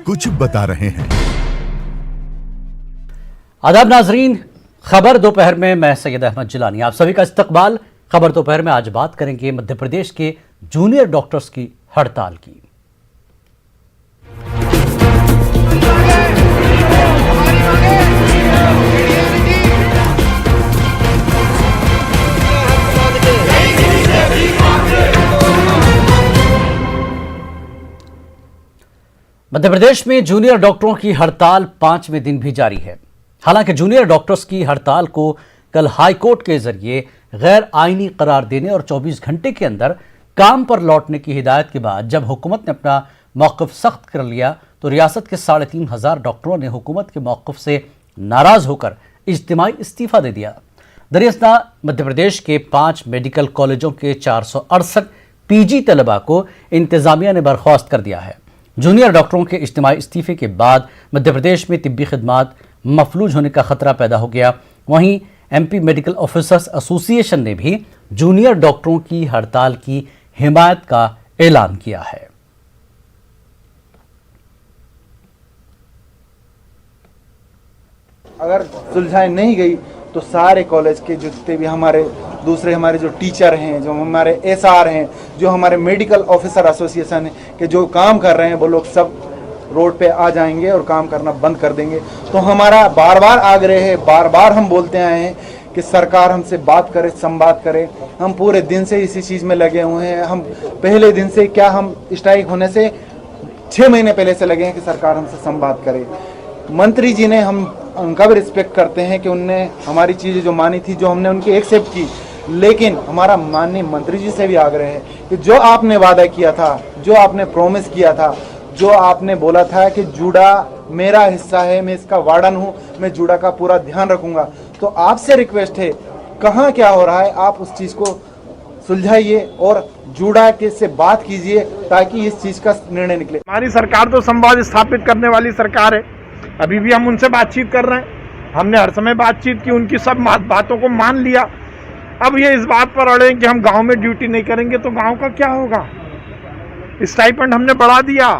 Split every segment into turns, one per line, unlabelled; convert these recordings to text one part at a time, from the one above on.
कुछ बता रहे हैं।
आदाब नाजरीन, खबर दोपहर में मैं सैयद अहमद जिलानी आप सभी का इस्तकबाल। खबर दोपहर में आज बात करेंगे मध्य प्रदेश के जूनियर डॉक्टर्स की हड़ताल की। मध्य प्रदेश में जूनियर डॉक्टरों की हड़ताल 5वें दिन भी जारी है। हालांकि जूनियर डॉक्टर्स की हड़ताल को कल हाईकोर्ट के जरिए गैर आईनी करार देने और 24 घंटे के अंदर काम पर लौटने की हिदायत के बाद जब हुकूमत ने अपना मौक़िफ़ सख्त कर लिया तो रियासत के 3,500 डॉक्टरों ने हुकूमत के मौक़िफ़ से नाराज होकर इज्तिमाई इस्तीफ़ा दे दिया। दरियासना मध्य प्रदेश के 5 मेडिकल कॉलेजों के 468 PG तलबा को इंतजामिया ने बर्खास्त कर दिया है। जूनियर डॉक्टरों के इज्तिमाई इस्तीफे के बाद मध्य प्रदेश में तिब्बी खिदमात मफलूज होने का खतरा पैदा हो गया। वहीं MP मेडिकल ऑफिसर्स एसोसिएशन ने भी जूनियर डॉक्टरों की हड़ताल की हिमायत का ऐलान किया है।
अगर सुलझाई नहीं गई तो सारे कॉलेज के जितने भी हमारे जो टीचर हैं, जो हमारे SR हैं, जो हमारे मेडिकल ऑफिसर एसोसिएशन है के जो काम कर रहे हैं वो लोग सब रोड पे आ जाएंगे और काम करना बंद कर देंगे। तो हमारा बार बार आग्रह है, बार बार हम बोलते आए हैं कि सरकार हमसे बात करे, संवाद करे। हम पूरे दिन से इसी चीज़ में लगे हुए हैं। हम पहले दिन से क्या, हम स्ट्राइक होने से 6 महीने पहले से लगे हैं कि सरकार हमसे संवाद करे। मंत्री जी ने, हम उनका भी रिस्पेक्ट करते हैं कि उनने हमारी चीज़ें जो मानी थी, जो हमने उनकी एक्सेप्ट की, लेकिन हमारा माननीय मंत्री जी से भी आग्रह है कि जो आपने वादा किया था, जो आपने प्रॉमिस किया था, जो आपने बोला था कि जूडा मेरा हिस्सा है, मैं इसका वार्डन हूँ, मैं जूडा का पूरा ध्यान रखूंगा, तो आपसे रिक्वेस्ट है, कहाँ क्या हो रहा है आप उस चीज़ को सुलझाइए और जूडा के से बात कीजिए ताकि इस चीज़ का निर्णय निकले।
हमारी सरकार तो संवाद स्थापित करने वाली सरकार है। अभी भी हम उनसे बातचीत कर रहे हैं। हमने हर समय बातचीत की, उनकी सब बातों को मान लिया। अब ये इस बात पर अड़े कि हम गांव में ड्यूटी नहीं करेंगे तो गांव का क्या होगा। स्टाइपेंड हमने बढ़ा दिया।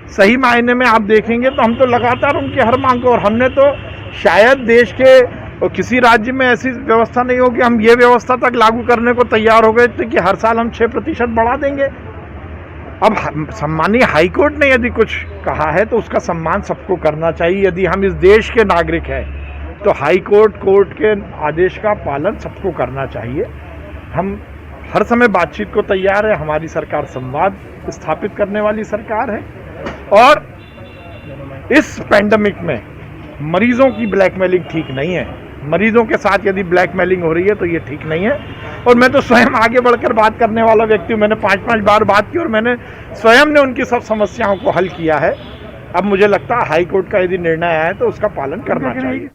सही मायने में आप देखेंगे तो हम तो लगातार उनकी हर मांग को, और हमने तो शायद देश के किसी राज्य में ऐसी व्यवस्था नहीं होगी, हम ये व्यवस्था तक लागू करने को तैयार हो गए थे कि हर साल हम 6% बढ़ा देंगे। अब सम्मानीय हाईकोर्ट ने यदि कुछ कहा है तो उसका सम्मान सबको करना चाहिए। यदि हम इस देश के नागरिक हैं तो हाईकोर्ट कोर्ट के आदेश का पालन सबको करना चाहिए। हम हर समय बातचीत को तैयार है। हमारी सरकार संवाद स्थापित करने वाली सरकार है और इस पैंडेमिक में मरीजों की ब्लैकमेलिंग ठीक नहीं है। मरीजों के साथ यदि ब्लैकमेलिंग हो रही है तो ये ठीक नहीं है। और मैं तो स्वयं आगे बढ़कर बात करने वाला व्यक्ति हूँ। मैंने 5-5 बार बात की और मैंने स्वयं ने उनकी सब समस्याओं को हल किया है। अब मुझे लगता है हाईकोर्ट का यदि निर्णय आया है तो उसका पालन करना चाहिए।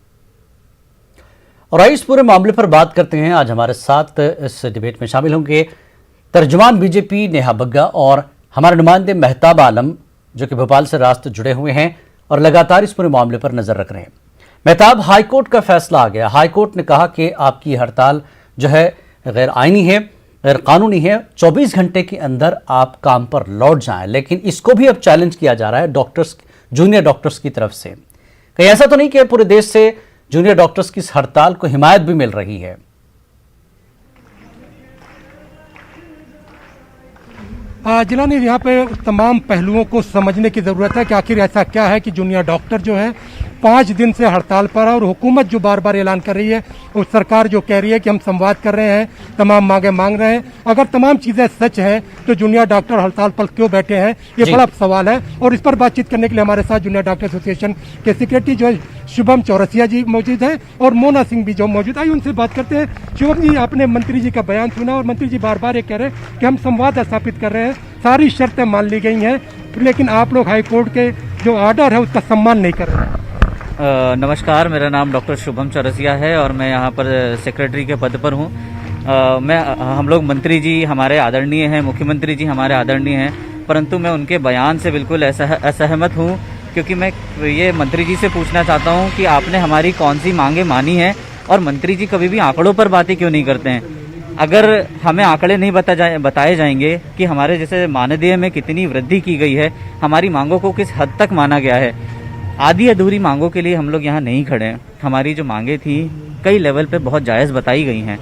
और इस पूरे मामले पर बात करते हैं। आज हमारे साथ इस डिबेट में शामिल होंगे तर्जुमान BJP नेहा बग्गा और हमारे नुमाइंदे मेहताब आलम, जो कि भोपाल से रास्त जुड़े हुए हैं और लगातार इस पूरे मामले पर नजर रख रहे हैं। मेहताब, हाईकोर्ट का फैसला आ गया। हाईकोर्ट ने कहा कि आपकी हड़ताल जो है गैर आईनी है, गैर कानूनी है, 24 घंटे के अंदर आप काम पर लौट जाएं। लेकिन इसको भी अब चैलेंज किया जा रहा है डॉक्टर्स, जूनियर डॉक्टर्स की तरफ से। कहीं ऐसा तो नहीं कि पूरे देश से जूनियर डॉक्टर्स की इस हड़ताल को हिमायत भी मिल रही है?
जिलानी, यहाँ पे तमाम पहलुओं को समझने की ज़रूरत है कि आखिर ऐसा क्या है कि जूनियर डॉक्टर जो है 5 दिन से हड़ताल पर है और हुकूमत जो बार बार ऐलान कर रही है और सरकार जो कह रही है कि हम संवाद कर रहे हैं, तमाम मांगे मांग रहे हैं। अगर तमाम चीज़ें सच हैं तो जूनियर डॉक्टर हड़ताल पर क्यों बैठे हैं, ये बड़ा सवाल है। और इस पर बातचीत करने के लिए हमारे साथ जूनियर डॉक्टर एसोसिएशन के सेक्रेटरी जो है शुभम चौरसिया जी मौजूद है और मोना सिंह भी जो मौजूद। आइए उनसे बात करते हैं। शुभम जी, आपने मंत्री जी का बयान सुना और मंत्री जी बार बार ये कह रहे हैं कि हम संवाद स्थापित कर रहे हैं, सारी शर्तें मान ली गई हैं, लेकिन आप लोग हाईकोर्ट के जो ऑर्डर है उसका सम्मान नहीं कर रहे हैं।
नमस्कार, मेरा नाम डॉक्टर शुभम चौरसिया है और मैं यहाँ पर सेक्रेटरी के पद पर हूँ। हम लोग मंत्री जी हमारे आदरणीय हैं, मुख्यमंत्री जी हमारे आदरणीय हैं, परंतु मैं उनके बयान से बिल्कुल असहमत हूँ, क्योंकि मैं ये मंत्री जी से पूछना चाहता हूँ कि आपने हमारी कौन सी मांगे मानी हैं और मंत्री जी कभी भी आंकड़ों पर बातें क्यों नहीं करते हैं। अगर हमें आंकड़े नहीं बताए जाएंगे कि हमारे जैसे मानदेय में कितनी वृद्धि की गई है, हमारी मांगों को किस हद तक माना गया है, आधी अधूरी मांगों के लिए हम लोग यहाँ नहीं खड़े हैं। हमारी जो मांगे थी कई लेवल पे बहुत जायज़ बताई गई हैं,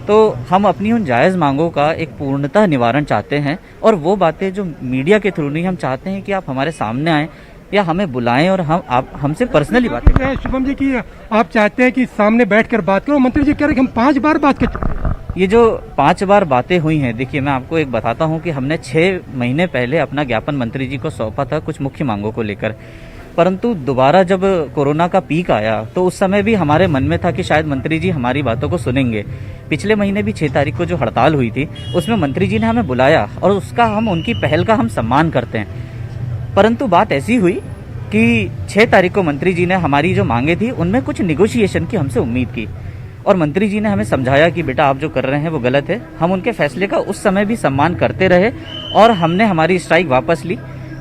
तो हम अपनी उन जायज़ मांगों का एक पूर्णतः निवारण चाहते हैं। और वो बातें जो मीडिया के थ्रू नहीं, हम चाहते हैं कि आप हमारे सामने आएँ या हमें बुलाएं और आप हमसे पर्सनली बातें करें।
शुभम जी की आप चाहते हैं कि सामने बैठकर बात करो, मंत्री जी कह रहे हैं कि हम 5 बार बात कर,
ये जो 5 बार बातें हुई हैं, देखिए मैं आपको एक बताता हूं कि हमने 6 महीने पहले अपना ज्ञापन मंत्री जी को सौंपा था कुछ मुख्य मांगों को लेकर, परंतु दोबारा जब कोरोना का पीक आया तो उस समय भी हमारे मन में था कि शायद मंत्री जी हमारी बातों को सुनेंगे। पिछले महीने भी 6 तारीख को जो हड़ताल हुई थी उसमें मंत्री जी ने हमें बुलाया और उसका हम उनकी पहल का हम सम्मान करते हैं, परंतु बात ऐसी हुई कि 6 तारीख को मंत्री जी ने हमारी जो मांगे थी उनमें कुछ निगोशिएशन की हमसे उम्मीद की और मंत्री जी ने हमें समझाया कि बेटा आप जो कर रहे हैं वो गलत है। हम उनके फैसले का उस समय भी सम्मान करते रहे और हमने हमारी स्ट्राइक वापस ली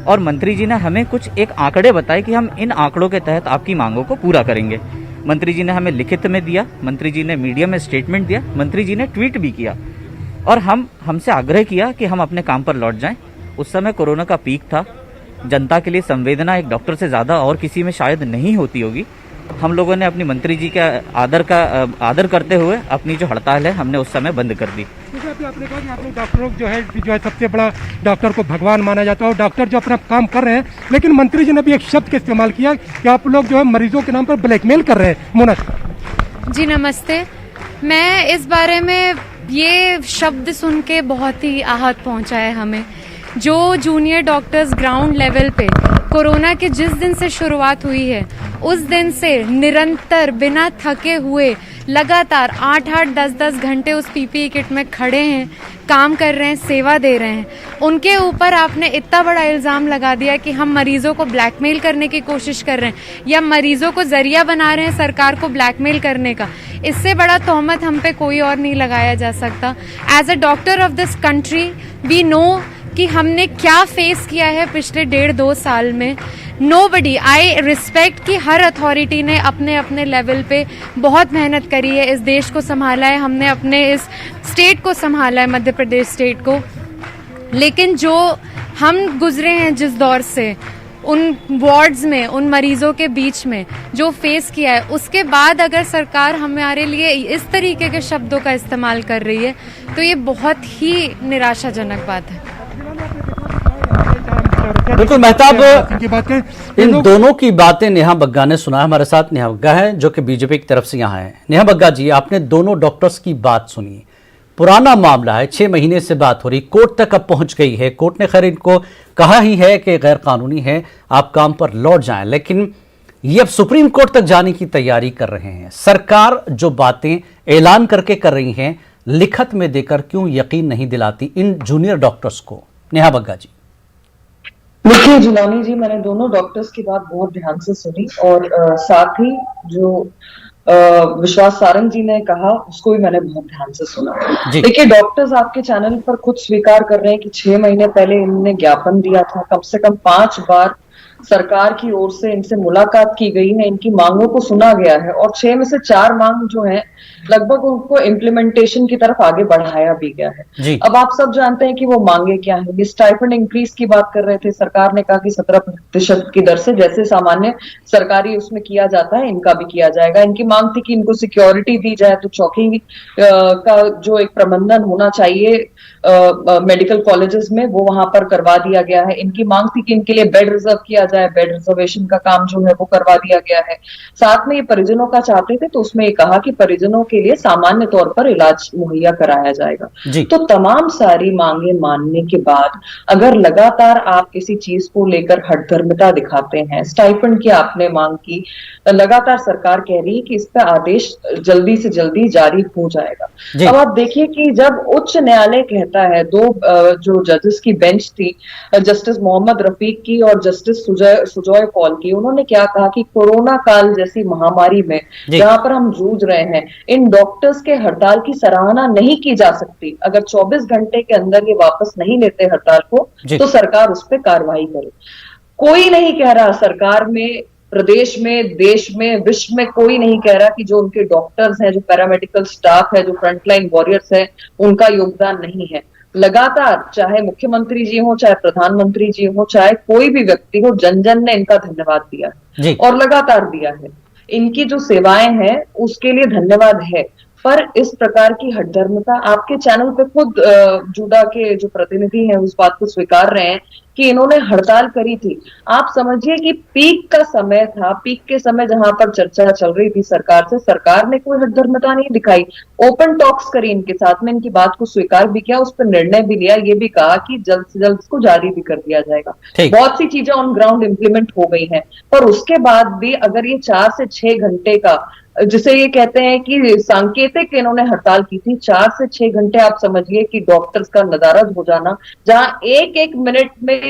और मंत्री जी ने हमें कुछ एक आंकड़े बताए कि हम इन आंकड़ों के तहत आपकी मांगों को पूरा करेंगे। मंत्री जी ने हमें लिखित में दिया, मंत्री जी ने मीडिया में स्टेटमेंट दिया, मंत्री जी ने ट्वीट भी किया और हमसे आग्रह किया कि हम अपने काम पर लौट जाएं। उस समय कोरोना का पीक था, जनता के लिए संवेदना एक डॉक्टर से ज़्यादा और किसी में शायद नहीं होती होगी। हम लोगों ने अपनी मंत्री जी का आदर करते हुए अपनी जो हड़ताल है हमने उस समय बंद कर दी।
आपने कहा कि आप लोग डॉक्टरों जो है सबसे बड़ा डॉक्टर को भगवान माना जाता है और डॉक्टर जो अपना काम कर रहे हैं, लेकिन मंत्री जी ने भी एक शब्द का इस्तेमाल किया कि आप लोग जो है मरीजों के नाम पर ब्लैकमेल कर रहे हैं। मोना
जी नमस्ते, मैं इस बारे में ये शब्द सुन के बहुत ही आहत पहुंचा है हमें। जो जूनियर डॉक्टर्स ग्राउंड लेवल पे कोरोना के जिस दिन से शुरुआत हुई है उस दिन से निरंतर बिना थके हुए लगातार 8-8, 10-10 घंटे उस पीपीई किट में खड़े हैं, काम कर रहे हैं, सेवा दे रहे हैं, उनके ऊपर आपने इतना बड़ा इल्ज़ाम लगा दिया कि हम मरीजों को ब्लैकमेल करने की कोशिश कर रहे हैं या मरीजों को जरिया बना रहे हैं सरकार को ब्लैकमेल करने का। इससे बड़ा तोहमत हम पे कोई और नहीं लगाया जा सकता। As a doctor of this country we know कि हमने क्या फेस किया है पिछले 1.5-2 साल में। नोबडी, आई रिस्पेक्ट कि हर अथॉरिटी ने अपने अपने लेवल पे बहुत मेहनत करी है, इस देश को संभाला है, हमने अपने इस स्टेट को संभाला है, मध्य प्रदेश स्टेट को। लेकिन जो हम गुजरे हैं जिस दौर से, उन वार्ड्स में, उन मरीजों के बीच में जो फेस किया है, उसके बाद अगर सरकार हमारे लिए इस तरीके के शब्दों का इस्तेमाल कर रही है तो ये बहुत ही निराशाजनक बात है।
बिल्कुल मेहताब, इन दोनों की बातें नेहा बग्गा ने सुना। हमारे साथ नेहा बग्गा है जो कि बीजेपी की तरफ से यहाँ है। नेहा बग्गा जी, आपने दोनों डॉक्टर्स की बात सुनी, पुराना मामला है, 6 महीने से बात हो रही, कोर्ट तक अब पहुंच गई है। कोर्ट ने खैर इनको कहा ही है कि गैर कानूनी है, आप काम पर लौट जाएं, लेकिन ये अब सुप्रीम कोर्ट तक जाने की तैयारी कर रहे हैं। सरकार जो बातें ऐलान करके कर रही हैं, लिखत में देकर क्यों यकीन नहीं दिलाती इन जूनियर डॉक्टर्स को? नेहा बग्गा जी।
देखिए जिलानी जी, मैंने दोनों डॉक्टर्स की बात बहुत ध्यान से सुनी और साथ ही जो विश्वास सारंग जी ने कहा उसको भी मैंने बहुत ध्यान से सुना। देखिए डॉक्टर्स आपके चैनल पर खुद स्वीकार कर रहे हैं कि 6 महीने पहले इन्होंने ज्ञापन दिया था, कम से कम 5 बार सरकार की ओर से इनसे मुलाकात की गई है, इनकी मांगों को सुना गया है और 6 में से 4 मांग जो है लगभग उनको इम्प्लीमेंटेशन की तरफ आगे बढ़ाया भी गया है। अब आप सब जानते हैं कि वो मांगे क्या है। ये स्टाइपेंड इंक्रीज की बात कर रहे थे, सरकार ने कहा कि 17% की दर से जैसे सामान्य सरकारी उसमें किया जाता है इनका भी किया जाएगा। इनकी मांग थी कि इनको सिक्योरिटी दी जाए, तो चौकी का जो एक प्रबंधन होना चाहिए मेडिकल कॉलेजेस में वो वहां पर करवा दिया गया है। इनकी मांग थी कि इनके लिए बेड रिजर्व किया जाए, बेड रिजर्वेशन का काम जो है वो करवा दिया गया है। साथ में ये परिजनों का चाहते थे तो उसमें ये कहा कि परिजनों के लिए सामान्य तौर पर इलाज मुहैया कराया जाएगा। तो तमाम सारी मांगे मानने के बाद अगर लगातार आप किसी चीज को लेकर हठधर्मिता दिखाते हैं, स्टाइपेंड की आपने मांग की, लगातार सरकार कह रही है कि इस पर आदेश जल्दी से जल्दी जारी हो जाएगा। अब आप देखिए कि जब उच्च न्यायालय कहता है, 2 जो जजेस की बेंच थी, जस्टिस मोहम्मद रफीक की और जस्टिस सुजॉय पॉल की, उन्होंने क्या कहा कि कोरोना काल जैसी महामारी में जहां पर हम जूझ रहे हैं, इन डॉक्टर्स के हड़ताल की सराहना नहीं की जा सकती। अगर 24 घंटे के अंदर ये वापस नहीं लेते हड़ताल को तो सरकार उस पर कार्रवाई करे। कोई नहीं कह रहा सरकार में प्रदेश में, देश में, विश्व में कोई नहीं कह रहा कि जो उनके डॉक्टर्स हैं, जो पैरामेडिकल स्टाफ है, जो फ्रंटलाइन वॉरियर्स है, उनका योगदान नहीं है। लगातार चाहे मुख्यमंत्री जी हो, चाहे प्रधानमंत्री जी हो, चाहे कोई भी व्यक्ति हो, जन जन ने इनका धन्यवाद दिया है और लगातार दिया है। इनकी जो सेवाएं हैं उसके लिए धन्यवाद है, पर इस प्रकार की हठधर्मिता आपके चैनल पे खुद जूडा के जो प्रतिनिधि हैं उस बात को स्वीकार रहे हैं कि इन्होंने हड़ताल करी थी। आप समझिए कि पीक का समय था, पीक के समय जहां पर चर्चा चल रही थी सरकार से, सरकार ने कोई हठधर्मिता नहीं दिखाई, ओपन टॉक्स करी इनके साथ में, इनकी बात को स्वीकार भी किया, उस पर निर्णय भी लिया, ये भी कहा कि जल्द से जल्द इसको जारी भी कर दिया जाएगा। बहुत सी चीजें ऑन ग्राउंड इम्प्लीमेंट हो गई हैं, पर उसके बाद भी अगर ये 4 से 6 घंटे का, जिसे ये कहते हैं कि सांकेतिक इन्होंने हड़ताल की थी, 4 से 6 घंटे आप समझिए कि डॉक्टर्स का नदारद हो जाना, जहां एक एक मिनट में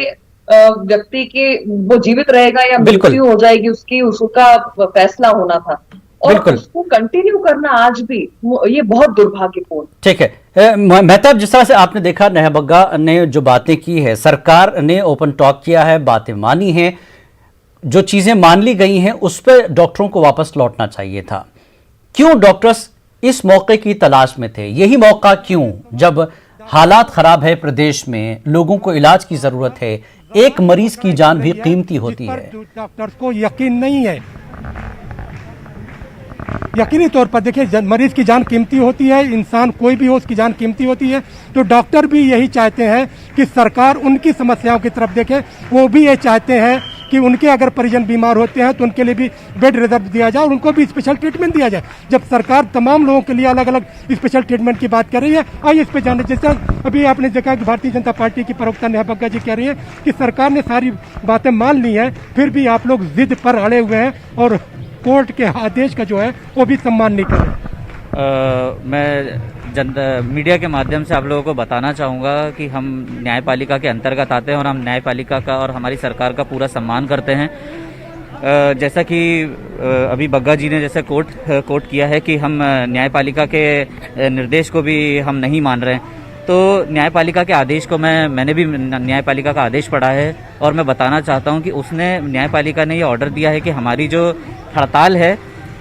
व्यक्ति के वो जीवित रहेगा या मृत्यु हो जाएगी उसकी, उसका फैसला होना था, और उसको कंटिन्यू करना आज भी ये बहुत दुर्भाग्यपूर्ण।
ठीक है मेहताब, जिस तरह से आपने देखा नेहा बग्गा ने जो बातें की है, सरकार ने ओपन टॉक किया है, बातें मानी हैं, जो चीजें मान ली गई हैं उस पर डॉक्टरों को वापस लौटना चाहिए था। क्यों डॉक्टर्स इस मौके की तलाश में थे? यही मौका क्यों, जब हालात खराब है प्रदेश में, लोगों को इलाज की जरूरत है, एक मरीज की जान भी कीमती होती है।
डॉक्टर्स को यकीन नहीं है, यकीनी तौर पर देखिए मरीज की जान कीमती होती है, इंसान कोई भी हो उसकी जान कीमती होती है, तो डॉक्टर भी यही चाहते हैं कि सरकार उनकी समस्याओं की तरफ देखे। वो भी ये चाहते हैं कि उनके अगर परिजन बीमार होते हैं तो उनके लिए भी बेड रिजर्व दिया जाए और उनको भी स्पेशल ट्रीटमेंट दिया जाए। जब सरकार तमाम लोगों के लिए अलग अलग स्पेशल ट्रीटमेंट की बात कर रही है, आइए इस पे जाने। जैसे अभी आपने देखा कि भारतीय जनता पार्टी की प्रवक्ता नेहा बग्गा जी कह रही है कि सरकार ने सारी बातें मान ली हैं, फिर भी आप लोग जिद पर अड़े हुए हैं और कोर्ट के आदेश का जो है वो भी सम्मान नहीं कर रहे।
मैं मीडिया के माध्यम से आप लोगों को बताना चाहूँगा कि हम न्यायपालिका के अंतर्गत आते हैं और हम न्यायपालिका का और हमारी सरकार का पूरा सम्मान करते हैं। जैसा कि अभी बग्गा जी ने जैसे कोट किया है कि हम न्यायपालिका के निर्देश को भी हम नहीं मान रहे हैं, तो न्यायपालिका के आदेश को मैंने भी न्यायपालिका का आदेश पढ़ा है और मैं बताना चाहता हूं कि उसने न्यायपालिका ने ये ऑर्डर दिया है कि हमारी जो हड़ताल है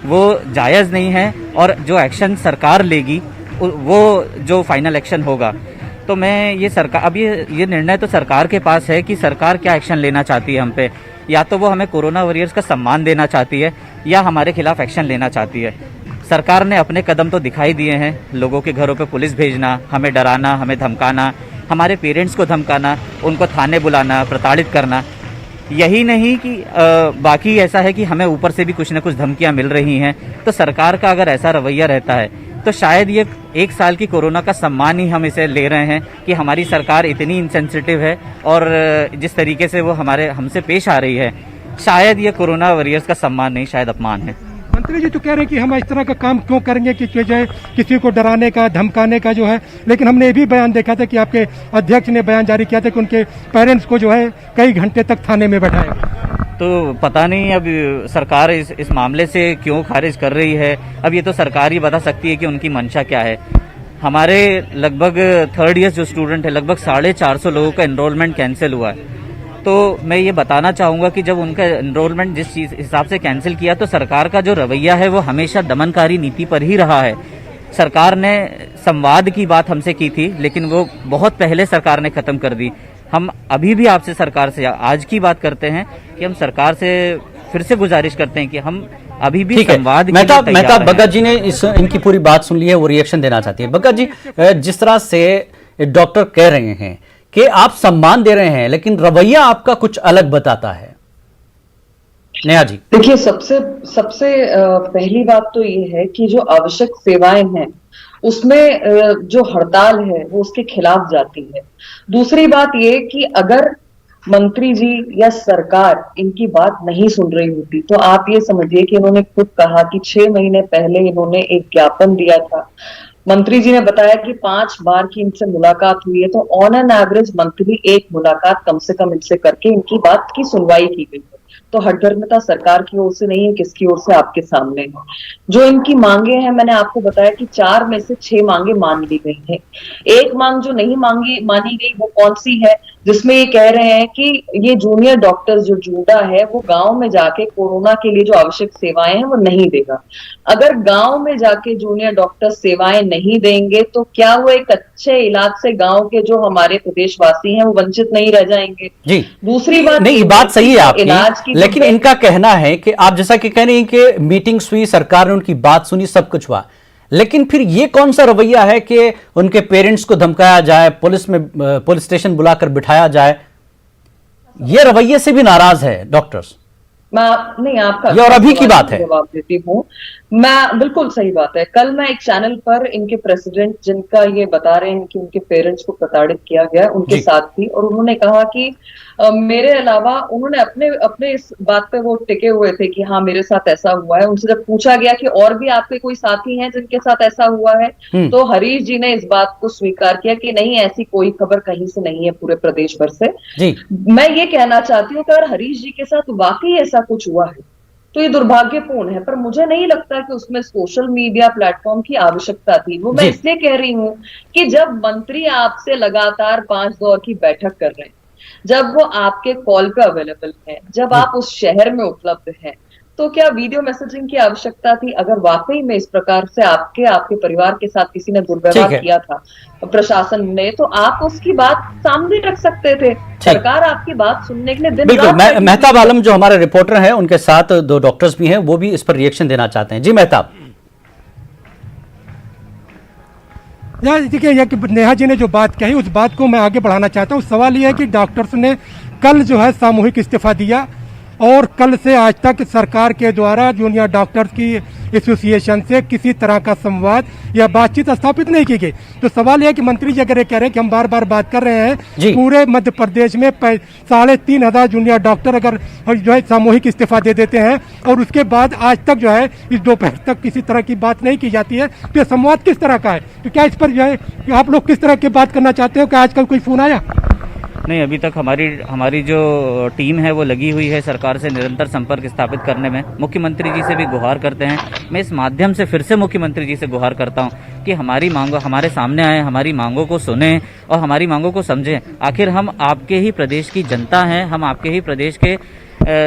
वो जायज़ नहीं है और जो एक्शन सरकार लेगी वो जो फाइनल एक्शन होगा। तो मैं ये सरकार, अब ये निर्णय तो सरकार के पास है कि सरकार क्या एक्शन लेना चाहती है हम पे, या तो वो हमें कोरोना वॉरियर्स का सम्मान देना चाहती है या हमारे खिलाफ एक्शन लेना चाहती है। सरकार ने अपने कदम तो दिखाई दिए हैं, लोगों के घरों पे पुलिस भेजना, हमें डराना, हमें धमकाना, हमारे पेरेंट्स को धमकाना, उनको थाने बुलाना, प्रताड़ित करना। यही नहीं कि बाकी ऐसा है कि हमें ऊपर से भी कुछ न कुछ धमकियां मिल रही हैं। तो सरकार का अगर ऐसा रवैया रहता है तो शायद ये 1 साल की कोरोना का सम्मान ही हम इसे ले रहे हैं कि हमारी सरकार इतनी इनसेंसिटिव है और जिस तरीके से वो हमसे पेश आ रही है, शायद ये कोरोना वॉरियर्स का सम्मान नहीं, शायद अपमान है।
मंत्री जी तो कह रहे हैं कि हम इस तरह का काम क्यों करेंगे कि जो है किसी को डराने का, धमकाने का जो है, लेकिन हमने ये भी बयान देखा था कि आपके अध्यक्ष ने बयान जारी किया था कि उनके पेरेंट्स को जो है कई घंटे तक थाने में बैठाया।
तो पता नहीं अब सरकार इस मामले से क्यों खारिज कर रही है। अब ये तो सरकार ही बता सकती है कि उनकी मंशा क्या है। हमारे लगभग 3rd ईयर जो स्टूडेंट है, लगभग 450 लोगों का एनरोलमेंट कैंसिल हुआ है। तो मैं ये बताना चाहूँगा कि जब उनका एनरोलमेंट जिस चीज़ हिसाब से कैंसिल किया, तो सरकार का जो रवैया है वो हमेशा दमनकारी नीति पर ही रहा है। सरकार ने संवाद की बात हमसे की थी, लेकिन वो बहुत पहले सरकार ने ख़त्म कर दी। हम अभी भी आपसे सरकार से आज की बात करते हैं कि हम सरकार से फिर से गुजारिश करते हैं कि हम अभी भी संवाद।
मेहताब बग्गा जी ने इनकी पूरी बात सुन ली है, वो रिएक्शन देना चाहती है। बग्गा जी, जिस तरह से डॉक्टर कह रहे हैं कि आप सम्मान दे रहे हैं, लेकिन रवैया आपका कुछ अलग बताता है। नेहा जी,
देखिए, सबसे पहली बात तो ये है कि जो आवश्यक सेवाएं हैं उसमें जो हड़ताल है वो उसके खिलाफ जाती है। दूसरी बात ये कि अगर मंत्री जी या सरकार इनकी बात नहीं सुन रही होती तो आप ये समझिए कि इन्होंने खुद कहा कि 6 महीने पहले इन्होंने एक ज्ञापन दिया था। मंत्री जी ने बताया कि 5 बार की इनसे मुलाकात हुई है, तो ऑन एन एवरेज मंथली 1 मुलाकात कम से कम इनसे करके इनकी बात की सुनवाई की गई है। तो हठधर्मिता सरकार की ओर से नहीं है, किसकी ओर से, आपके सामने है। जो इनकी मांगे हैं, मैंने आपको बताया कि 4 में से 6 मांगे मान ली गई हैं। एक मांग जो नहीं मानी गई वो कौन सी है, जिसमें ये कह रहे हैं कि ये जूनियर डॉक्टर जो जूडा है वो गांव में जाके कोरोना के लिए जो आवश्यक सेवाएं हैं वो नहीं देगा। अगर गांव में जाके जूनियर डॉक्टर सेवाएं नहीं देंगे तो क्या वो एक अच्छे इलाज से गांव के जो हमारे प्रदेशवासी हैं वो वंचित नहीं रह जाएंगे?
जी,
दूसरी बात,
नहीं, ये बात सही है
इलाज
आपकी,
की
लेकिन इनका कहना है कि आप जैसा कि कह रहे हैं कि मीटिंग्स हुई, सरकार ने उनकी बात सुनी, सब कुछ हुआ, लेकिन फिर ये कौन सा रवैया है कि उनके पेरेंट्स को धमकाया जाए, पुलिस स्टेशन बुलाकर बिठाया जाए? ये रवैये से भी नाराज है डॉक्टर्स।
नहीं, आपका
ये और अभी की बात है,
जवाब देती हूँ मैं। बिल्कुल सही बात है। कल मैं एक चैनल पर इनके प्रेसिडेंट, जिनका ये बता रहे हैं कि उनके पेरेंट्स को प्रताड़ित किया गया, उनके साथ थी, और उन्होंने कहा कि मेरे अलावा, उन्होंने अपने इस बात पे वो टिके हुए थे कि हाँ मेरे साथ ऐसा हुआ है। उनसे जब पूछा गया कि और भी आपके कोई साथी हैं जिनके साथ ऐसा हुआ है, तो हरीश जी ने इस बात को स्वीकार किया कि नहीं, ऐसी कोई खबर कहीं से नहीं है पूरे प्रदेश भर से। मैं ये कहना चाहती हूँ कि अगर हरीश जी के साथ वाकई ऐसा कुछ हुआ है तो ये दुर्भाग्यपूर्ण है, पर मुझे नहीं लगता कि उसमें सोशल मीडिया प्लेटफॉर्म की आवश्यकता थी। वो मैं इसलिए कह रही हूँ कि जब मंत्री आपसे लगातार 5 दौर की बैठक कर रहे हैं, जब वो आपके कॉल पे अवेलेबल है, जब आप उस शहर में उपलब्ध हैं, तो क्या वीडियो मैसेजिंग की आवश्यकता थी? अगर वाकई में इस प्रकार से आपके परिवार के साथ किसी ने दुर्व्यवहार किया था प्रशासन ने, तो आप उसकी बात सामने रख सकते थे। सरकार आपकी बात सुनने के लिए दिन
बिल्कुल।
रात
मेहताब आलम जो हमारे रिपोर्टर हैं, उनके साथ 2 डॉक्टर्स भी हैं, वो भी इस पर रिएक्शन देना चाहते हैं। जी मेहताब।
देखिए, नेहा जी ने जो बात कही उस बात को मैं आगे बढ़ाना चाहता हूँ। सवाल यह है कि डॉक्टर्स ने कल जो है सामूहिक इस्तीफा दिया और कल से आज तक सरकार के द्वारा जूनियर डॉक्टर्स की एसोसिएशन से किसी तरह का संवाद या बातचीत स्थापित नहीं की गई। तो सवाल यह है कि मंत्री जी अगर ये कह रहे हैं कि हम बार बार बात कर रहे हैं, पूरे मध्य प्रदेश में 3,500 जूनियर डॉक्टर अगर जो है सामूहिक इस्तीफा दे देते हैं और उसके बाद आज तक जो है इस दोपहर तक किसी तरह की बात नहीं की जाती है, तो ये संवाद किस तरह का है? तो क्या इस पर जो है आप लोग किस तरह की बात करना चाहते हो? क्या आजकल कोई फोन आया?
नहीं, अभी तक हमारी जो टीम है वो लगी हुई है सरकार से निरंतर संपर्क स्थापित करने में। मुख्यमंत्री जी से भी गुहार करते हैं। मैं इस माध्यम से फिर से मुख्यमंत्री जी से गुहार करता हूं कि हमारी मांगों हमारे सामने आए, हमारी मांगों को सुने और हमारी मांगों को समझें। आखिर हम आपके ही प्रदेश की जनता हैं, हम आपके ही प्रदेश के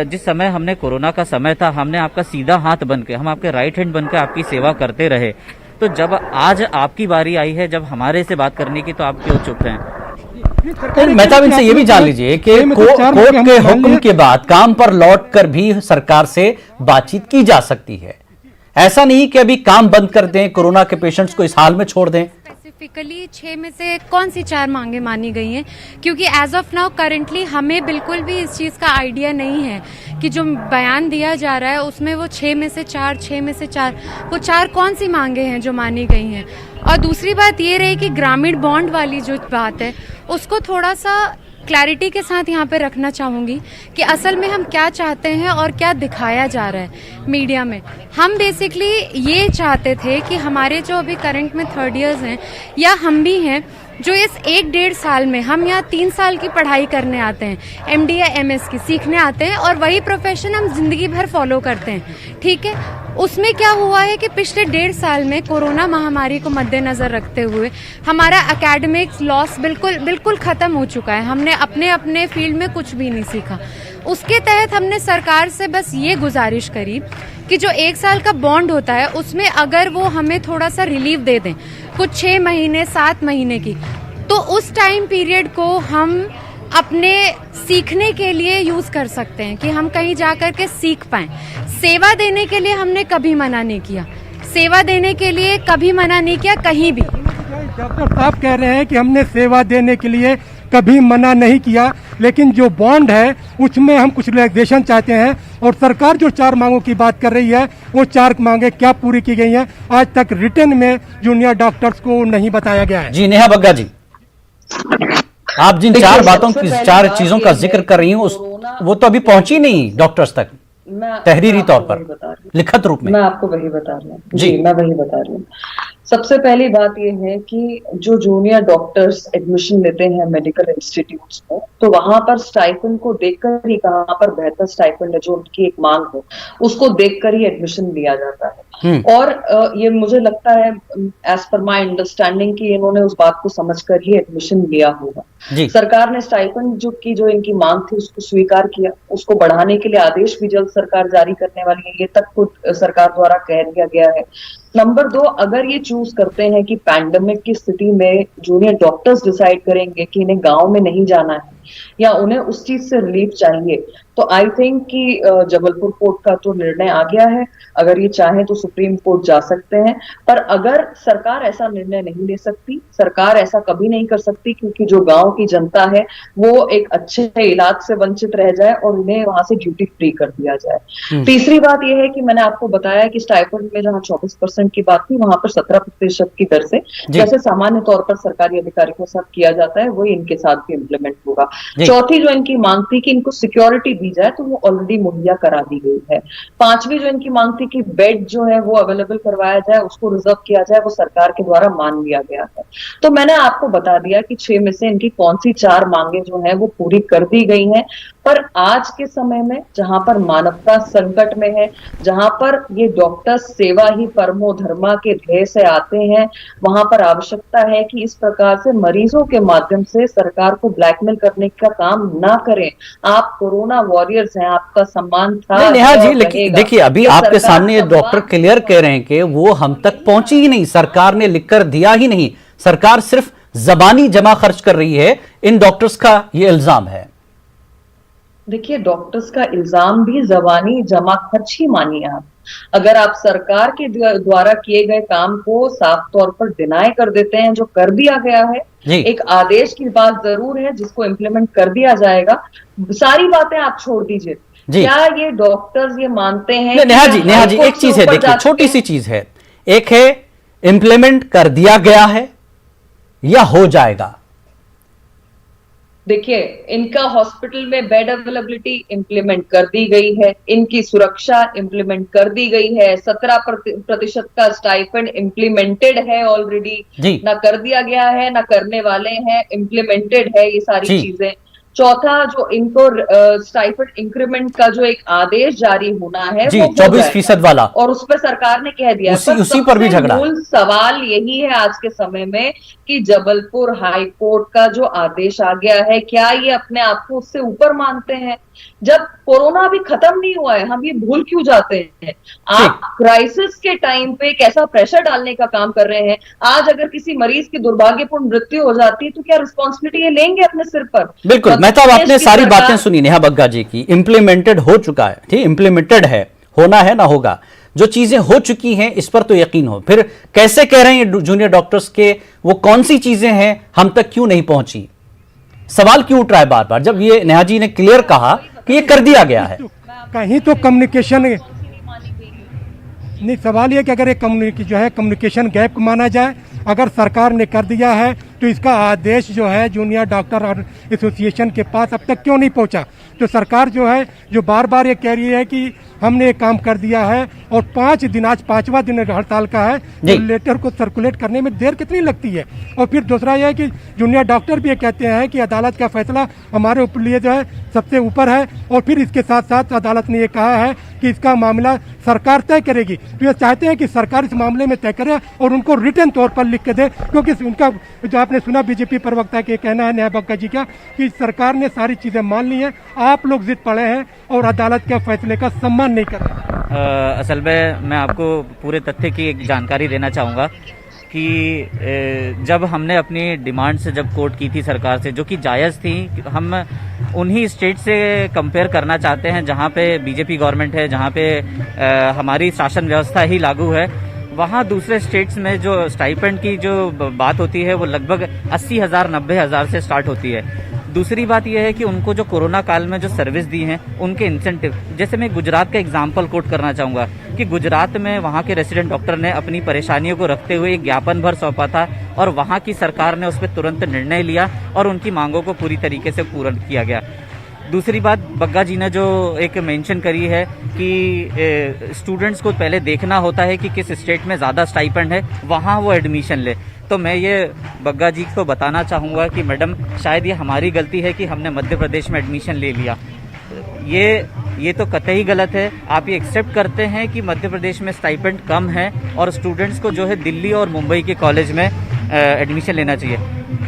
जिस समय हमने कोरोना का समय था, हमने आपका सीधा हाथ बनकर, हम आपके राइट हैंड बनकर आपकी सेवा करते रहे। तो जब आज आपकी बारी आई है जब हमारे से बात करने की, तो आप क्यों चुप हैं?
मेहताब, इनसे ये भी जान लीजिए कि कोर्ट के हुक्म के बाद काम पर लौटकर भी सरकार से बातचीत की जा सकती है। ऐसा नहीं कि अभी काम बंद कर दें, कोरोना के पेशेंट्स को इस हाल में छोड़ दें।
स्पेसिफिकली 6 में से कौन सी 4 मांगे मानी गई हैं? क्योंकि एज ऑफ नाउ करंटली हमें बिल्कुल भी इस चीज़ का आइडिया नहीं है कि जो बयान दिया जा रहा है उसमें वो 6 में से 4, 6 में से 4, वो 4 कौन सी मांगे हैं जो मानी गई हैं? और दूसरी बात ये रही कि ग्रामीण बॉन्ड वाली जो बात है उसको थोड़ा सा क्लैरिटी के साथ यहाँ पे रखना चाहूँगी कि असल में हम क्या चाहते हैं और क्या दिखाया जा रहा है मीडिया में। हम बेसिकली ये चाहते थे कि हमारे जो अभी करंट में 3rd ईयर्स हैं या हम भी हैं, जो इस 1-1.5 साल में हम यहाँ 3 साल की पढ़ाई करने आते हैं, MD या MS की सीखने आते हैं और वही प्रोफेशन हम जिंदगी भर फॉलो करते हैं, ठीक है। उसमें क्या हुआ है कि पिछले 1.5 साल में कोरोना महामारी को मद्देनजर रखते हुए हमारा एकेडमिक लॉस बिल्कुल खत्म हो चुका है। हमने अपने फील्ड में कुछ भी नहीं सीखा। उसके तहत हमने सरकार से बस ये गुजारिश करी कि जो 1 साल का बॉन्ड होता है उसमें अगर वो हमें थोड़ा सा रिलीफ दे दें, कुछ 6 महीने 7 महीने की, तो उस टाइम पीरियड को हम अपने सीखने के लिए यूज कर सकते हैं कि हम कहीं जाकर के सीख पाएं। सेवा देने के लिए हमने कभी मना नहीं किया, सेवा देने के लिए कभी मना नहीं किया कहीं भी।
डॉक्टर साहब कह रहे हैं कि हमने सेवा देने के लिए कभी मना नहीं किया, लेकिन जो बॉन्ड है उसमें हम कुछ रिलैक्सेशन चाहते हैं और सरकार जो 4 मांगों की बात कर रही है वो 4 मांगे क्या पूरी की गई हैं आज तक रिटर्न में जूनियर डॉक्टर्स को नहीं बताया गया है।
जी नेहा बग्गा जी, आप जिन 4 बातों की 4 चीजों का जिक्र कर रही हूँ वो तो अभी पहुंची नहीं डॉक्टर्स तक तहरीरी तौर पर, लिखित रूप में।
मैं आपको वही बता रही हूँ जी, मैं वही बता रही हूँ। सबसे पहली बात यह है कि जो जूनियर डॉक्टर्स एडमिशन लेते हैं मेडिकल इंस्टीट्यूट्स में, तो वहां पर स्टाइपेंड को देखकर ही कहाँ पर बेहतर स्टाइपेंड है, जो उनकी एक मांग हो, उसको देखकर ही एडमिशन लिया जाता है। और ये मुझे लगता है एज पर माय अंडरस्टैंडिंग कि इन्होंने उस बात को समझकर ही एडमिशन लिया होगा। सरकार ने स्टाइपेंड जो इनकी मांग थी उसको स्वीकार किया, उसको बढ़ाने के लिए आदेश भी जल्द सरकार जारी करने वाली है, ये तक खुद सरकार द्वारा कह दिया गया है। नंबर 2, अगर ये चूज करते हैं कि पैंडेमिक की स्थिति में जूनियर डॉक्टर्स डिसाइड करेंगे कि इन्हें गांव में नहीं जाना है या उन्हें उस चीज से रिलीफ चाहिए, तो आई थिंक कि जबलपुर कोर्ट का तो निर्णय आ गया है, अगर ये चाहें तो सुप्रीम कोर्ट जा सकते हैं। पर अगर सरकार ऐसा निर्णय नहीं ले सकती, सरकार ऐसा कभी नहीं कर सकती, क्योंकि जो गांव की जनता है वो एक अच्छे इलाज से वंचित रह जाए और उन्हें वहां से ड्यूटी फ्री कर दिया जाए। तीसरी बात यह है कि मैंने आपको बताया कि स्टाइपेंड में जहां 24% की बात थी, वहां पर 17% की दर से, जैसे सामान्य तौर पर सरकारी अधिकारियों के साथ किया जाता है, वही इनके साथ भी इम्प्लीमेंट होगा। चौथी जो इनकी मांग थी कि इनको सिक्योरिटी दी जाए, तो वो ऑलरेडी मुहैया करा दी गई है। पांचवी जो इनकी मांग थी कि बेड जो है वो अवेलेबल करवाया जाए, उसको रिजर्व किया जाए, वो सरकार के द्वारा मान लिया गया है। तो मैंने आपको बता दिया कि 6 में से इनकी कौन सी 4 मांगे जो है वो पूरी कर दी गई हैं। पर आज के समय में जहां पर मानवता संकट में है, जहां पर ये डॉक्टर्स सेवा ही परमो धर्मा के ध्येय से आते हैं, वहां पर आवश्यकता है कि इस प्रकार से मरीजों के माध्यम से सरकार को ब्लैकमेल करने का काम ना करें। आप कोरोना वॉरियर्स हैं, आपका सम्मान था।
नेहा जी, लेकिन देखिए अभी आपके सामने डॉक्टर क्लियर कह रहे हैं कि वो हम तक पहुंची ही नहीं, सरकार ने लिखकर दिया ही नहीं, सरकार सिर्फ जबानी जमा खर्च कर रही है, इन डॉक्टर्स का ये इल्जाम है।
देखिए, डॉक्टर्स का इल्जाम भी जबानी जमा खर्च ही मानिए आप। अगर आप सरकार के द्वारा किए गए काम को साफ तौर पर डिनाई कर देते हैं, जो कर दिया गया है, एक आदेश की बात जरूर है जिसको इम्प्लीमेंट कर दिया जाएगा, सारी बातें आप छोड़ दीजिए। क्या ये डॉक्टर्स ये मानते हैं?
नेहा जी एक चीज है, देखिए छोटी सी चीज है, एक है इम्प्लीमेंट कर दिया गया है या हो जाएगा।
देखिए, इनका हॉस्पिटल में बेड अवेलेबिलिटी इंप्लीमेंट कर दी गई है, इनकी सुरक्षा इंप्लीमेंट कर दी गई है, 17% का स्टाइपेंड इंप्लीमेंटेड है ऑलरेडी, ना कर दिया गया है ना करने वाले हैं, इंप्लीमेंटेड है ये सारी चीजें। चौथा, जो इनको स्टाइपेंड इंक्रीमेंट का जो एक आदेश जारी होना है वो
24% वाला, और
उस पर सरकार ने कह दिया
उसी पर भी झगड़ा।
मूल सवाल यही है आज के समय में कि जबलपुर हाई कोर्ट का जो आदेश आ गया है, क्या ये अपने आप को उससे ऊपर मानते हैं? जब कोरोना अभी खत्म नहीं हुआ है, हम ये भूल क्यों जाते हैं? आप क्राइसिस के टाइम पे कैसा प्रेशर डालने का काम कर रहे हैं। आज अगर किसी मरीज की दुर्भाग्यपूर्ण मृत्यु हो जाती है तो क्या रिस्पॉन्सिबिलिटी ये लेंगे अपने सिर पर?
बिल्कुल, मेहताब आपने सारी बातें सुनी नेहा बग्गा जी की, इम्प्लीमेंटेड हो चुका है, ठीक, इम्प्लीमेंटेड है, होना है ना होगा, जो चीजें हो चुकी हैं इस पर तो यकीन हो। फिर कैसे कह रहे हैं जूनियर डॉक्टर्स के वो कौन सी चीजें हैं हम तक क्यों नहीं पहुंची? सवाल क्यों उठ रहा है बार बार, जब ये नेहा जी ने क्लियर कहा कि ये कर दिया गया है?
कहीं तो कम्युनिकेशन नहीं, सवाल ये कि अगर ये जो है कम्युनिकेशन गैप माना जाए, अगर सरकार ने कर दिया है तो इसका आदेश जो है जूनियर डॉक्टर और एसोसिएशन के पास अब तक क्यों नहीं पहुंचा? तो सरकार जो है जो बार बार ये कह रही है कि हमने ये काम कर दिया है और 5 दिन, आज 5वां दिन हड़ताल का है, तो लेटर को सर्कुलेट करने में देर कितनी लगती है? और फिर दूसरा यह है कि जूनियर डॉक्टर भी ये कहते हैं कि अदालत का फैसला हमारे लिए जो है सबसे ऊपर है, और फिर इसके साथ साथ अदालत ने ये कहा है कि इसका मामला सरकार तय करेगी। तो ये चाहते हैं कि सरकार इस मामले में तय करे और उनको रिटर्न तौर पर लिख के दे, क्योंकि उनका जो आपने सुना बीजेपी प्रवक्ता के कहना है नेहा बग्गा जी का कि सरकार ने सारी चीजें मान ली हैं, आप लोग जिद पड़े हैं और अदालत के फैसले का सम्मान नहीं कर रहे।
असल में मैं आपको पूरे तथ्य की एक जानकारी देना चाहूँगा कि जब हमने अपनी डिमांड से जब कोर्ट की थी सरकार से, जो कि जायज़ थी, हम उन्हीं स्टेट से कंपेयर करना चाहते हैं जहाँ पे बीजेपी गवर्नमेंट है, जहाँ पे हमारी शासन व्यवस्था ही लागू है। वहाँ दूसरे स्टेट्स में जो स्टाइपेंड की जो बात होती है वो लगभग 80,000 90,000 से स्टार्ट होती है। दूसरी बात यह है कि उनको जो कोरोना काल में जो सर्विस दी हैं उनके इंसेंटिव, जैसे मैं गुजरात का एग्जांपल कोट करना चाहूँगा कि गुजरात में वहाँ के रेसिडेंट डॉक्टर ने अपनी परेशानियों को रखते हुए एक ज्ञापन भर सौंपा था और वहाँ की सरकार ने उस पर तुरंत निर्णय लिया और उनकी मांगों को पूरी तरीके से पूर्ण किया गया। दूसरी बात, बग्गा जी ने जो एक मेंशन करी है कि स्टूडेंट्स को पहले देखना होता है कि किस स्टेट में ज़्यादा स्टाइपेंड है, वहाँ वो एडमिशन ले। तो मैं ये बग्गा जी को बताना चाहूँगा कि मैडम, शायद ये हमारी गलती है कि हमने मध्य प्रदेश में एडमिशन ले लिया। ये तो कतई गलत है। आप ये एक्सेप्ट करते हैं कि मध्य प्रदेश में स्टाइपेंड कम है और स्टूडेंट्स को जो है दिल्ली और मुंबई के कॉलेज में एडमिशन लेना चाहिए।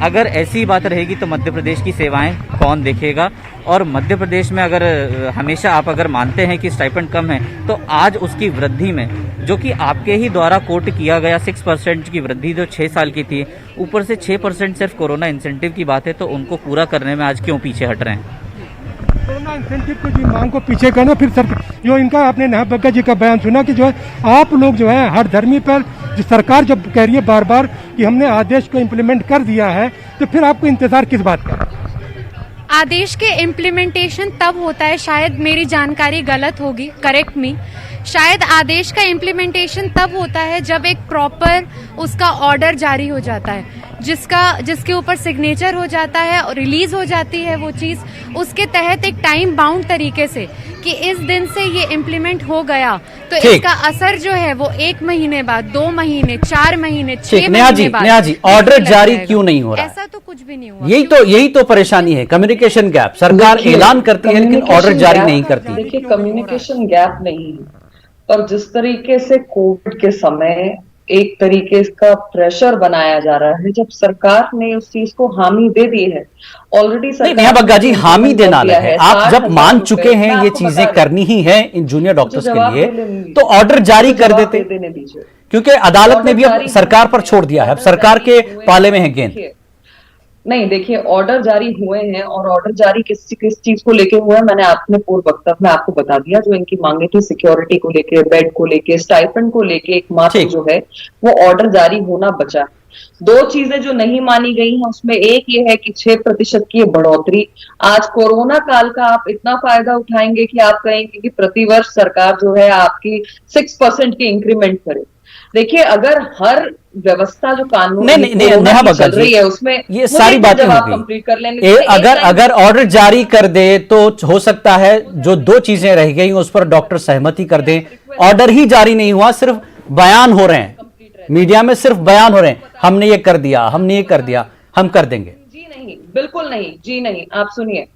अगर ऐसी बात रहेगी तो मध्य प्रदेश की सेवाएं कौन देखेगा? और मध्य प्रदेश में अगर हमेशा आप अगर मानते हैं कि स्टाइपेंड कम है, तो आज उसकी वृद्धि में, जो कि आपके ही द्वारा कोट किया गया 6% की वृद्धि जो 6 साल की थी, ऊपर से 6% सिर्फ कोरोना इंसेंटिव की बात है, तो उनको पूरा करने में आज क्यों पीछे हट रहे हैं?
कोरोना इंसेंटिव को जी मांग को पीछे करना, फिर सर जो इनका आपने नेहा बग्गा जी का बयान सुना कि जो है आप लोग जो है हर धर्मी पर जो सरकार जब कह रही है बार बार कि हमने आदेश को इम्प्लीमेंट कर दिया है, तो फिर आपको इंतजार किस बात का?
आदेश के इम्प्लीमेंटेशन तब होता है, शायद मेरी जानकारी गलत होगी, करेक्ट मी, शायद आदेश का इम्प्लीमेंटेशन तब होता है जब एक प्रॉपर उसका ऑर्डर जारी हो जाता है, जिसके ऊपर सिग्नेचर हो जाता है और रिलीज हो जाती है वो चीज, उसके तहत एक टाइम बाउंड तरीके से कि इस दिन से ये इम्प्लीमेंट हो गया, तो इसका असर जो है वो 1 महीने बाद, 2 महीने, 4 महीने, 6 महीने बाद।
नेहा जी, ऑर्डर जारी क्यों नहीं हो रहा?
ऐसा तो कुछ भी नहीं हुआ।
यही तो परेशानी है, कम्युनिकेशन गैप। सरकार ऐलान करती है लेकिन ऑर्डर जारी नहीं करती।
देखिए, कम्युनिकेशन गैप नहीं है, पर जिस तरीके से कोविड के समय एक तरीके का प्रेशर बनाया जा रहा है, जब सरकार ने उस चीज को हामी दे दी है ऑलरेडी।
नेहा बग्गा जी, हामी देना अलग है। आप जब मान चुके हैं ये चीजें करनी ही है इन जूनियर डॉक्टर्स के लिए, तो ऑर्डर जारी कर देते, क्योंकि अदालत ने भी अब सरकार पर छोड़ दिया है, अब सरकार के पाले में है गेंद।
नहीं, देखिए, ऑर्डर जारी हुए हैं और ऑर्डर जारी किस चीज को लेके हुए हैं, मैंने अपने पूर्व वक्तव्य में आपको बता दिया। जो इनकी मांगे थी सिक्योरिटी को लेके, बेड को लेके, स्टाइपेंड को लेके, एकमात्र जो है वो ऑर्डर जारी होना बचा। 2 चीजें जो नहीं मानी गई हैं उसमें एक ये है कि 6% की बढ़ोतरी। आज कोरोना काल का आप इतना फायदा उठाएंगे कि आप कहेंगे कि प्रतिवर्ष सरकार जो है आपकी 6% की इंक्रीमेंट करे। देखिए, अगर हर व्यवस्था जो कानून
नेहा बग्गा
चल रही है उसमें
ये सारी बातें हो
कंप्लीट कर
लेंगे। अगर ऑर्डर जारी कर दे तो हो सकता है जो 2 चीजें रह गई उस पर डॉक्टर सहमति कर दें। ऑर्डर ही जारी नहीं हुआ, सिर्फ बयान हो रहे हैं, मीडिया में सिर्फ बयान हो रहे हैं, हमने ये कर दिया, हमने ये कर दिया, हम कर देंगे।
जी नहीं, बिल्कुल नहीं, जी नहीं। आप सुनिए,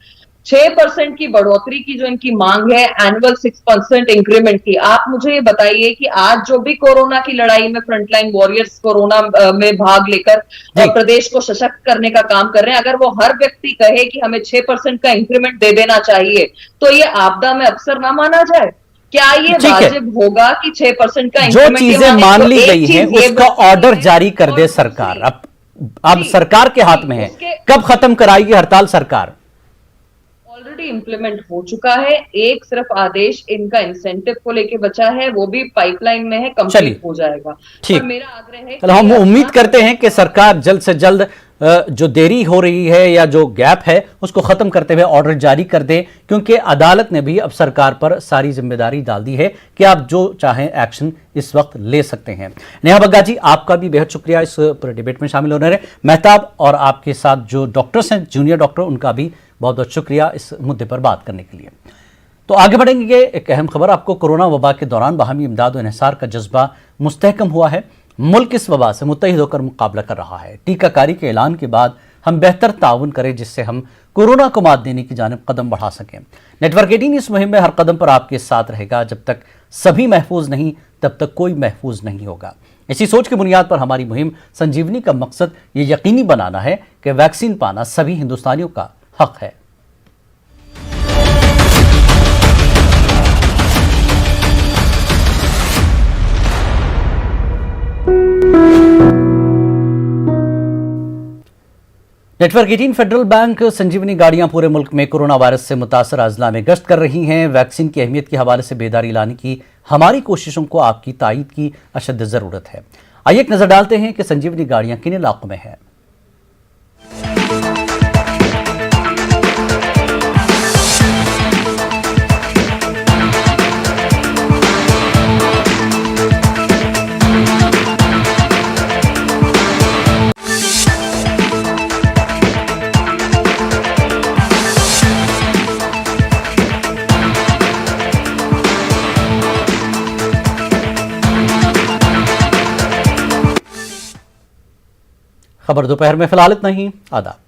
6% की बढ़ोतरी की जो इनकी मांग है, एनुअल 6% इंक्रीमेंट की, आप मुझे ये बताइए कि आज जो भी कोरोना की लड़ाई में फ्रंटलाइन वॉरियर्स कोरोना में भाग लेकर प्रदेश को सशक्त करने का काम कर रहे हैं, अगर वो हर व्यक्ति कहे कि हमें 6% का इंक्रीमेंट दे देना चाहिए, तो ये आपदा में अफसर ना माना जाए? क्या ये वाजिब होगा कि 6% का
जो चीजें मान ली गई हैं उसका ऑर्डर जारी कर दे सरकार? अब सरकार के हाथ में है, कब खत्म कराएगी हड़ताल सरकार?
ऑलरेडी इम्प्लीमेंट हो चुका है। एक सिर्फ आदेश इनका इंसेंटिव को लेके बचा है, वो भी पाइपलाइन में है, कंप्लीट हो जाएगा।
ठीक,
मेरा आग्रह है
कि हम उम्मीद करते हैं कि सरकार जल्द से जल्द जो देरी हो रही है या जो गैप है उसको खत्म करते हुए ऑर्डर जारी कर दे, क्योंकि अदालत ने भी अब सरकार पर सारी जिम्मेदारी डाल दी है कि आप जो चाहें एक्शन इस वक्त ले सकते हैं। नेहा बग्गा जी, आपका भी बेहद शुक्रिया इस डिबेट में शामिल होने। मेहताब और आपके साथ जो डॉक्टर्स हैं, जूनियर डॉक्टर, उनका भी बहुत बहुत शुक्रिया इस मुद्दे पर बात करने के लिए। तो आगे बढ़ेंगे, एक अहम खबर आपको। कोरोना वबा के दौरान बाहमी इमदाद और इन्हिसार का जज्बा मुस्तहकम हुआ है। मुल्क इस वबा से मुत्तहिद होकर मुकाबला कर रहा है। टीकाकारी के ऐलान के बाद हम बेहतर ताउन करें जिससे हम कोरोना को मात देने की जानिब कदम बढ़ा सकें। नेटवर्क 18 इस मुहिम में हर कदम पर आपके साथ रहेगा। जब तक सभी महफूज नहीं तब तक कोई महफूज नहीं होगा। इसी सोच की बुनियाद पर हमारी मुहिम संजीवनी का मकसद ये यकीनी बनाना है कि वैक्सीन पाना सभी हिंदुस्तानियों का हक है। नेटवर्क 18 फेडरल बैंक संजीवनी गाड़ियां पूरे मुल्क में कोरोना वायरस से मुतासर अजला में गश्त कर रही हैं। वैक्सीन की अहमियत के हवाले से बेदारी लाने की हमारी कोशिशों को आपकी तायीद की अशद ज़रूरत है। आइए एक नज़र डालते हैं कि संजीवनी गाड़ियां किन इलाकों में हैं। खबर दोपहर में फिलहाल इतना ही। आदाब।